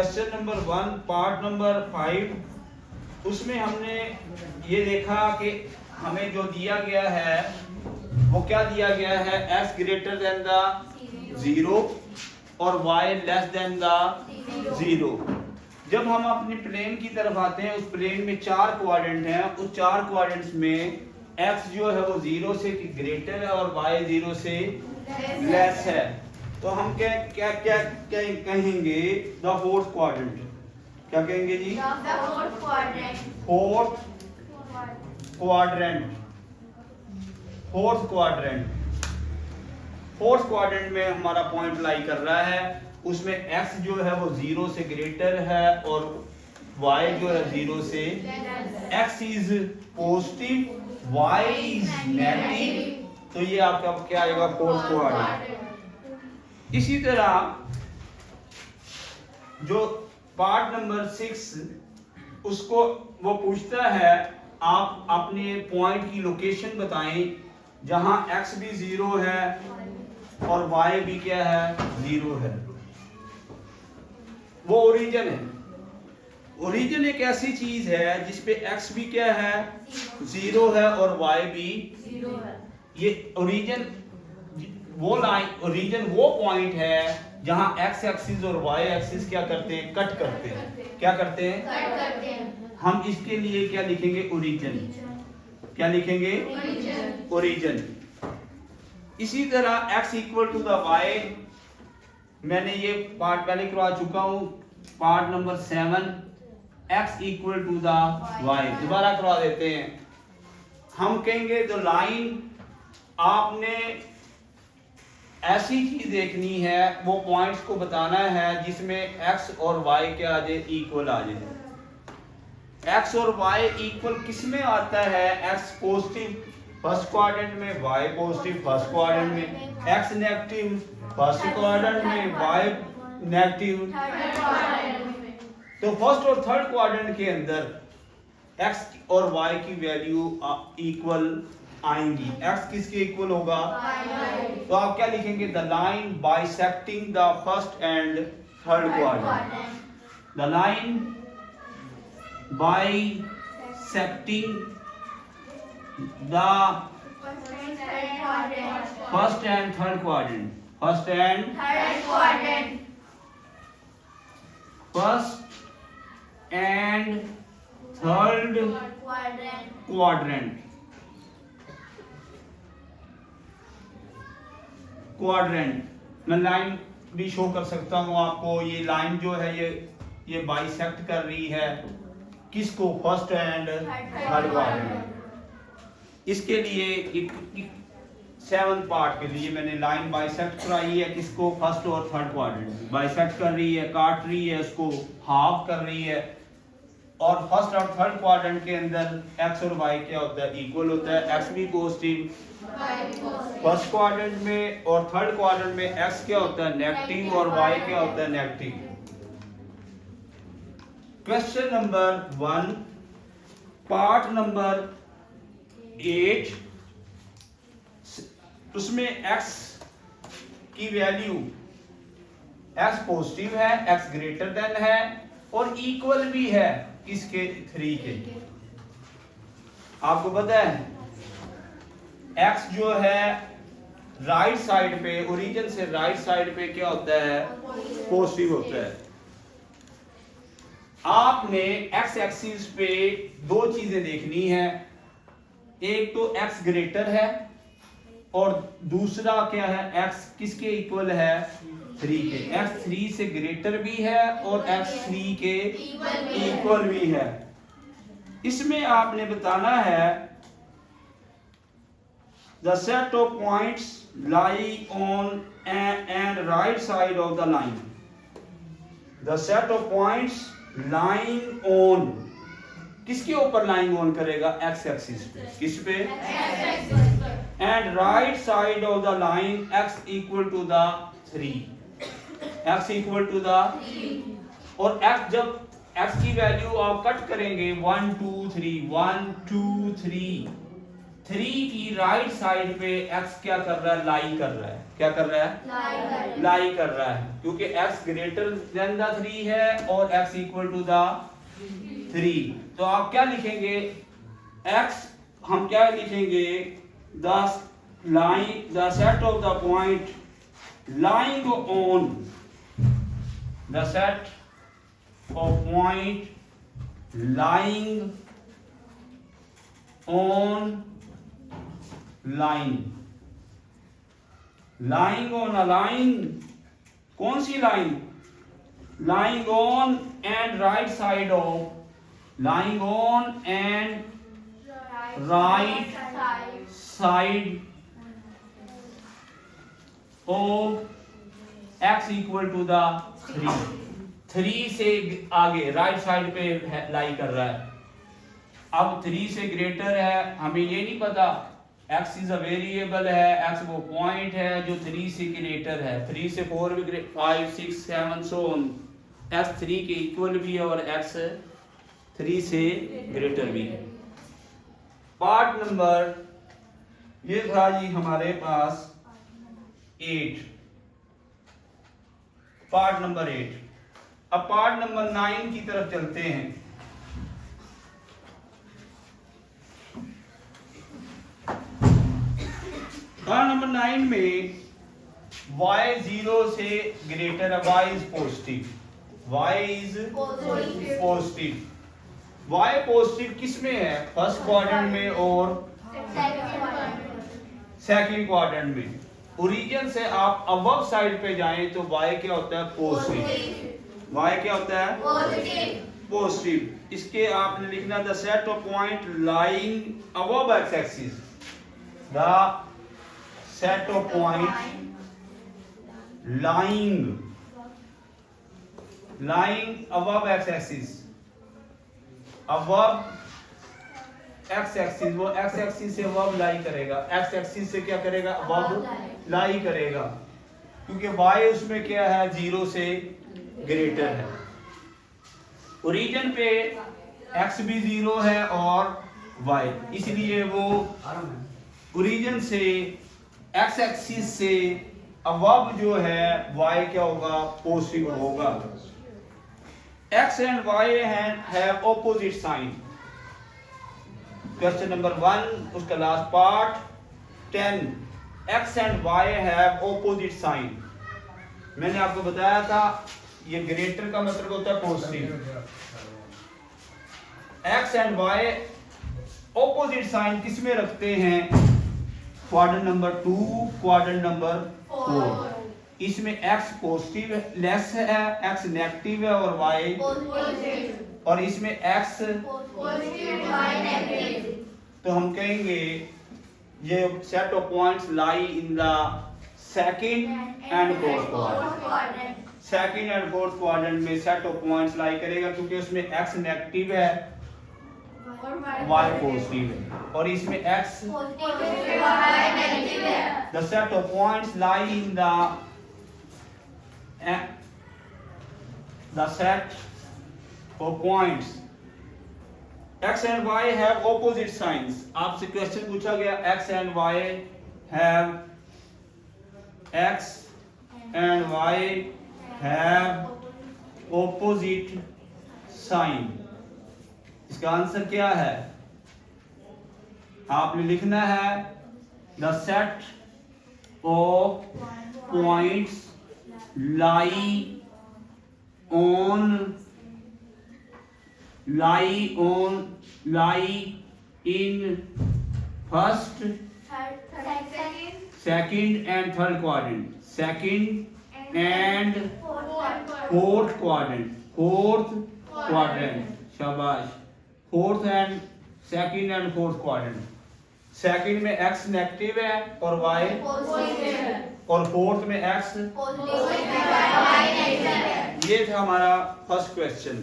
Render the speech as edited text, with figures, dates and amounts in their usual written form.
Question number 1 part number 5 उसमें हमने ये देखा कि हमें जो दिया गया है वो क्या दिया गया है, x ग्रेटर देन द 0 और y लेस देन द 0। जब हम अपने प्लेन की तरफ आते हैं, उस प्लेन में चार क्वाड्रेंट हैं, उस चार क्वाड्रेंट्स में x जो है वो 0 से ग्रेटर है और y 0 से लेस है। तो हम क्या क्या क्या क्या कहेंगे, द फोर्थ क्वाड्रेंट। क्या कहेंगे जी? Fourth quadrant. फोर्थ क्वाड्रेंट में हमारा पॉइंट लाई कर रहा है, उसमें x जो है वो 0 से ग्रेटर है और y जो है 0 से, x is positive y is negative, तो ये आपका क्या आएगा, फोर्थ क्वाड्रेंट। इसी तरह जो पार्ट नंबर 6 उसको वो पूछता है आप अपने पॉइंट की लोकेशन बताएं जहां x भी 0 है और y भी क्या है, 0 है। वो ओरिजिन है। ओरिजिन एक ऐसी चीज है जिसपे x भी क्या है, 0 है और y भी 0 है। ये ओरिजिन वो लाइन, ओरिजिन वो पॉइंट है जहां x एक्सिस और y एक्सिस क्या करते हैं, कट करते हैं। क्या करते हैं? कट करते हैं। हम इसके लिए क्या लिखेंगे, ओरिजिन। क्या लिखेंगे? ओरिजिन। इसी तरह x equal to the y, मैंने ये पार्ट पहले करवा चुका हूं, part number 7 x equal to the y दोबारा करवा देते हैं। हम कहेंगे तो लाइन आपने ऐसी चीज देखनी है, वो पॉइंट्स को बताना है जिसमें x और y के आ जाए, इक्वल आ जाए। x और y इक्वल किस में आता है, x पॉजिटिव फर्स्ट क्वाड्रेंट में, y पॉजिटिव फर्स्ट क्वाड्रेंट में, x नेगेटिव फर्स्ट क्वाड्रेंट में, y नेगेटिव थर्ड क्वाड्रेंट में। तो फर्स्ट और थर्ड क्वाड्रेंट के अंदर x और y की वैल्यू इक्वल आएंगी। x किसके इक्वल होगा, तो आप क्या लिखेंगे, the line bisecting the first and third quadrant. The line bisecting the first and third quadrant. First and third quadrant. First and third quadrant. Quadrant मैं लाइन भी शो कर सकता हूं आपको। ये लाइन जो है ये बाइसेक्ट कर रही है किसको, फर्स्ट एंड थर्ड क्वाड्रेंट। इसके लिए एक 7 पार्ट के लिए मैंने लाइन बाइसेक्ट कराई है, किसको, फर्स्ट और थर्ड क्वाड्रेंट। बाइसेक्ट कर रही है, काट रही है, उसको हाफ कर रही है। और फर्स्ट और थर्ड क्वाड्रेंट के अंदर x और y क्या होता है, इक्वल होता है। x भी पॉजिटिव फर्स्ट क्वाड्रेंट में और थर्ड क्वाड्रेंट में x क्या होता है, नेगेटिव, और y क्या होता है, negative. Question number 1 part number 8, उसमें x की वैल्यू, x पॉजिटिव है, x ग्रेटर देन है और इक्वल भी है किसके, 3 के। आपको पता है x जो है राइट साइड पे, ओरिजिन से राइट साइड पे क्या होता है, पॉजिटिव होता है। आपने x एक्सिस पे दो चीजें देखनी है, एक तो x ग्रेटर है और दूसरा क्या है, x किसके इक्वल है, 3 के। x 3 से ग्रेटर भी है और x 3 के इक्वल भी है। इसमें आपने बताना है the set of points lie on and right side of the line. The set of points lying on, किसके ऊपर लाइंग ऑन करेगा, x एक्सिस पे। किस पे, x एक्सिस पे। and right side of the line x equal to the 3, x equal to the 3। और x जब x की वैल्यू आप कट करेंगे 1 2 3 1 2 3 3 की राइट साइड पे x क्या कर रहा है, लाई कर रहा है। क्या कर रहा है? लाई कर रहा है, क्योंकि x ग्रेटर देन द 3 है और x इक्वल टू द 3। तो आप क्या लिखेंगे? x हम क्या लिखेंगे? The set of the point lying on the set of point lying on line, lying on a line, कौन सी line? lying on and right side of, lying on and right side of x equal to the 3 से आगे right side पे लाई कर रहा है। अब 3 से greater है, हमें ये नहीं पता, x इज अ वेरिएबल है, x वो पॉइंट है जो 3 से ग्रेटर है। 3 से 4 भी, 5 6 7 सो ऑन, x 3 के इक्वल भी है और x 3 से ग्रेटर भी है। पार्ट नंबर ये था जी हमारे पास 8, पार्ट नंबर 8। अब पार्ट नंबर 9 की तरफ चलते हैं। पार्ट नंबर 9 में y 0 से ग्रेटर है, y is positive, y is positive. y positive किस में है? फर्स्ट क्वाड्रेंट में और सेकंड क्वाड्रेंट में। ओरिजिन से आप अबव साइड पे जाएं तो y क्या होता है? पॉजिटिव। y क्या होता है? पॉजिटिव। इसके आपने लिखना the set of point lying above x axis, the set of point lying above x axis, above x axis, वो x एक्सिस से अबव लाई करेगा, x एक्सिस से क्या करेगा? अबव लाई करेगा, क्योंकि y उसमें क्या है? 0 से ग्रेटर है। ओरिजिन पे x भी 0 है और y, इसलिए वो ओरिजिन से x एक्सिस से अबव जो है y क्या होगा? पॉजिटिव होगा। x and y have opposite sign. Question number 1 उसका last part 10, x and y have opposite sign. मैंने आपको बताया था ये ग्रेटर का मतलब होता है positive. x and y opposite sign किस में रखते हैं? Quadrant number 2, quadrant number 4। इसमें x पॉजिटिव लेस है, x नेगेटिव है और y पॉजिटिव, और इसमें x पॉजिटिव y नेगेटिव। तो हम कहेंगे ये set of points lie in the second and fourth quadrant. Second and fourth quadrant में सेट ऑफ पॉइंट्स लाई करेगा, क्योंकि उसमें x नेगेटिव है, y पॉजिटिव है, और इसमें x पॉजिटिव y नेगेटिव है। The set of points lie in the set of points x and y have opposite signs। आपसे क्वेश्चन पूछा गया x and y have opposite sign। इसका answer क्या है? आपने लिखना है the set of points lie in first, second and third quadrant, second and fourth quadrant, शाबाश, fourth and second and fourth quadrant। Second में x नेगेटिव है और y पॉजिटिव है, और फोर्थ में x पॉजिटिव है, y नेगेटिव है। ये था हमारा फर्स्ट क्वेश्चन।